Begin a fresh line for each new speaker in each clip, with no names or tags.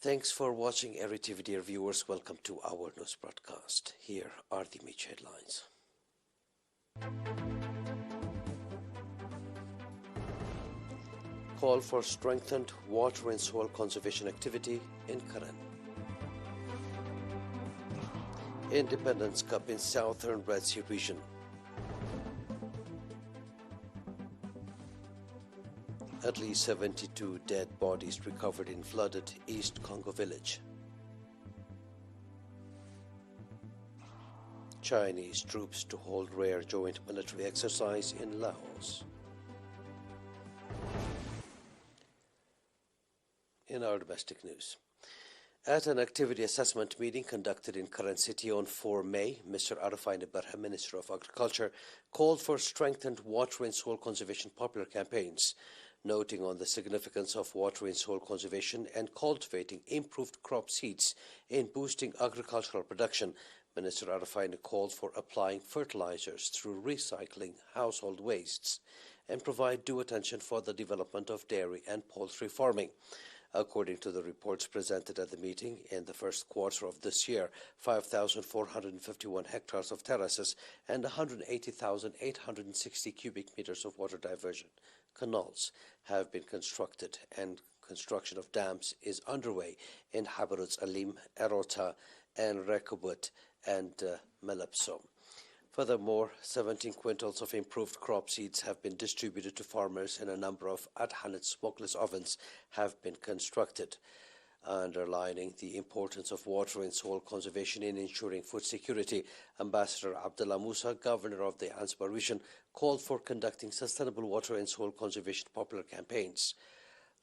Thanks for watching ERi-TV, dear viewers. Welcome to our news broadcast. Here are the major headlines. Call for strengthened water and soil conservation activity in Karen. Independence Cup in Southern Red Sea region. At least 72 dead bodies recovered in flooded East Congo village. Chinese troops to hold rare joint military exercise in Laos. In our domestic news, at an activity assessment meeting conducted in Karen City on 4 May, Mr. Arafai Barha, Minister of Agriculture, called for strengthened water and soil conservation popular campaigns, noting on the significance of water and soil conservation and cultivating improved crop seeds in boosting agricultural production. Minister Arafai called for applying fertilizers through recycling household wastes and provide due attention for the development of dairy and poultry farming. According to the reports presented at the meeting, in the first quarter of this year, 5,451 hectares of terraces and 180,860 cubic meters of water diversion canals have been constructed, and construction of dams is underway in Habarutz Alim, Erota, and Rekubut and Melepsom. Furthermore, 17 quintals of improved crop seeds have been distributed to farmers, and a number of Adhanet smokeless ovens have been constructed. Underlining the importance of water and soil conservation in ensuring food security, Ambassador Abdullah Musa, Governor of the Ansbar region, called for conducting sustainable water and soil conservation popular campaigns.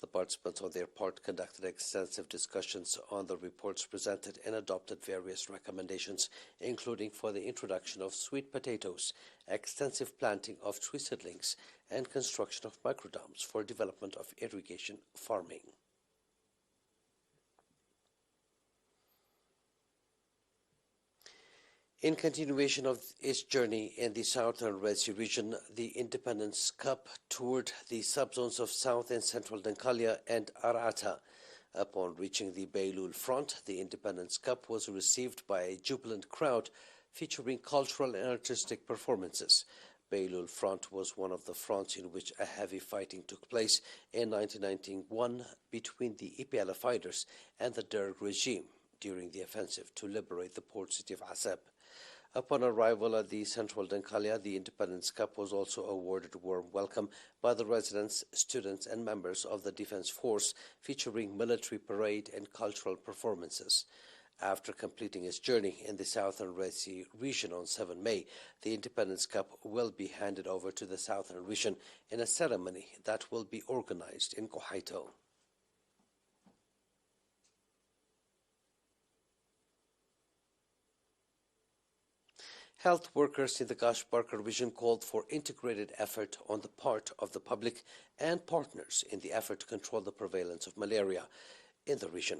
The participants on their part conducted extensive discussions on the reports presented and adopted various recommendations, including for the introduction of sweet potatoes, extensive planting of tree seedlings, and construction of microdams for development of irrigation farming. In continuation of its journey in the Southern Red Sea region, the Independence Cup toured the subzones of South and Central Dankalia and Arata. Upon reaching the Beilul front, the Independence Cup was received by a jubilant crowd featuring cultural and artistic performances. Beilul front was one of the fronts in which a heavy fighting took place in 1991 between the EPLF fighters and the Derg regime during the offensive to liberate the port city of Asab. Upon arrival at the Central Dankalia, the Independence Cup was also awarded a warm welcome by the residents, students, and members of the Defense Force, featuring military parade and cultural performances. After completing its journey in the Southern Red Sea region on 7 May, the Independence Cup will be handed over to the Southern region in a ceremony that will be organized in Kohaito. Health workers in the Gash Barker region called for integrated effort on the part of the public and partners in the effort to control the prevalence of malaria in the region.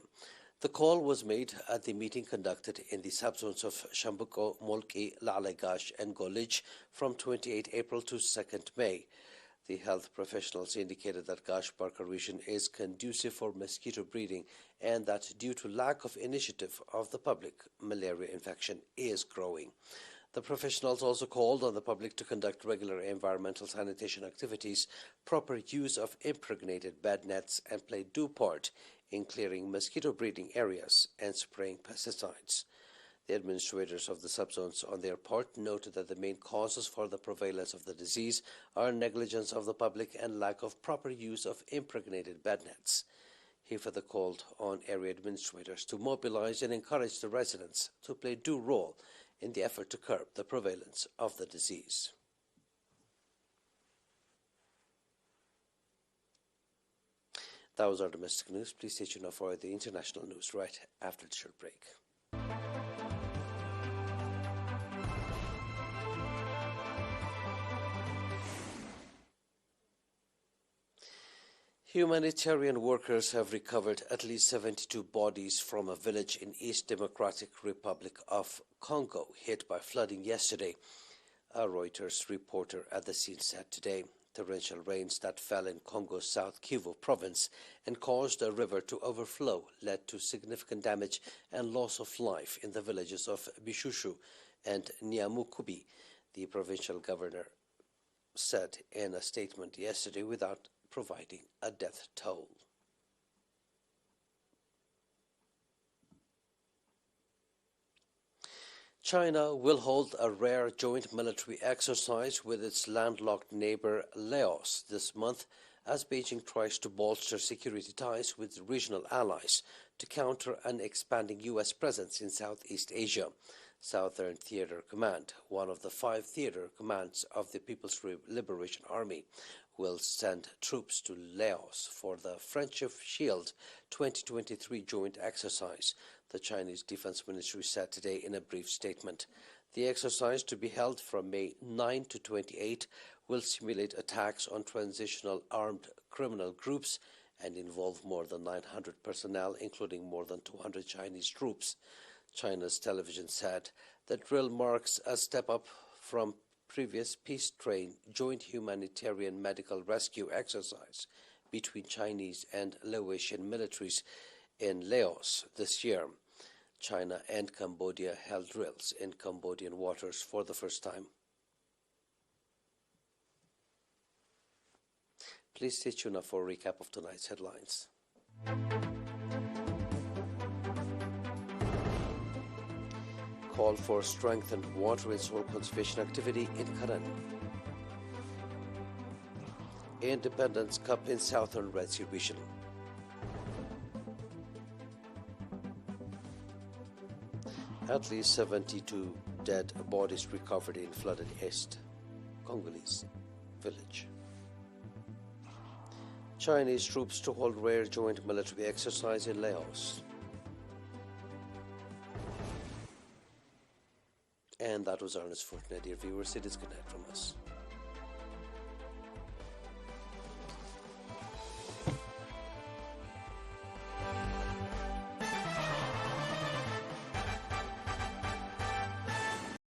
The call was made at the meeting conducted in the subzones of Shambuko, Molki, Lalegash, and Golij from 28 April to 2nd May. The health professionals indicated that Gash Barker region is conducive for mosquito breeding and that due to lack of initiative of the public, malaria infection is growing. The professionals also called on the public to conduct regular environmental sanitation activities, proper use of impregnated bed nets, and play due part in clearing mosquito breeding areas and spraying pesticides. The administrators of the subzones on their part noted that the main causes for the prevalence of the disease are negligence of the public and lack of proper use of impregnated bed nets. He further called on area administrators to mobilize and encourage the residents to play due role in the effort to curb the prevalence of the disease. That was our domestic news. Please stay tuned for the international news right after the short break. Humanitarian workers have recovered at least 72 bodies from a village in East Democratic Republic of Congo hit by flooding yesterday, a Reuters reporter at the scene said today. Torrential rains that fell in Congo's South Kivu province and caused a river to overflow led to significant damage and loss of life in the villages of Bishushu and Nyamukubi, the provincial governor said in a statement yesterday without providing a death toll. China will hold a rare joint military exercise with its landlocked neighbor Laos this month as Beijing tries to bolster security ties with regional allies to counter an expanding U.S. presence in Southeast Asia. Southern Theater Command, one of the 5 theater commands of the People's Liberation Army, will send troops to Laos for the Friendship Shield 2023 joint exercise, the Chinese Defense Ministry said today in a brief statement. The exercise, to be held from May 9 to 28, will simulate attacks on transitional armed criminal groups and involve more than 900 personnel, including more than 200 Chinese troops. China's television said the drill marks a step up from previous peace-train joint humanitarian medical rescue exercise between Chinese and Laotian militaries in Laos this year. China and Cambodia held drills in Cambodian waters for the first time. Please stay tuned for a recap of tonight's headlines. Call for strengthened water and soil conservation activity in Karen. Independence Cup in Southern Red Sea region. At least 72 dead bodies recovered in flooded East Congolese village. Chinese troops to hold rare joint military exercise in Laos. And that was Ernest Fortner. Dear viewers, it is good night from us.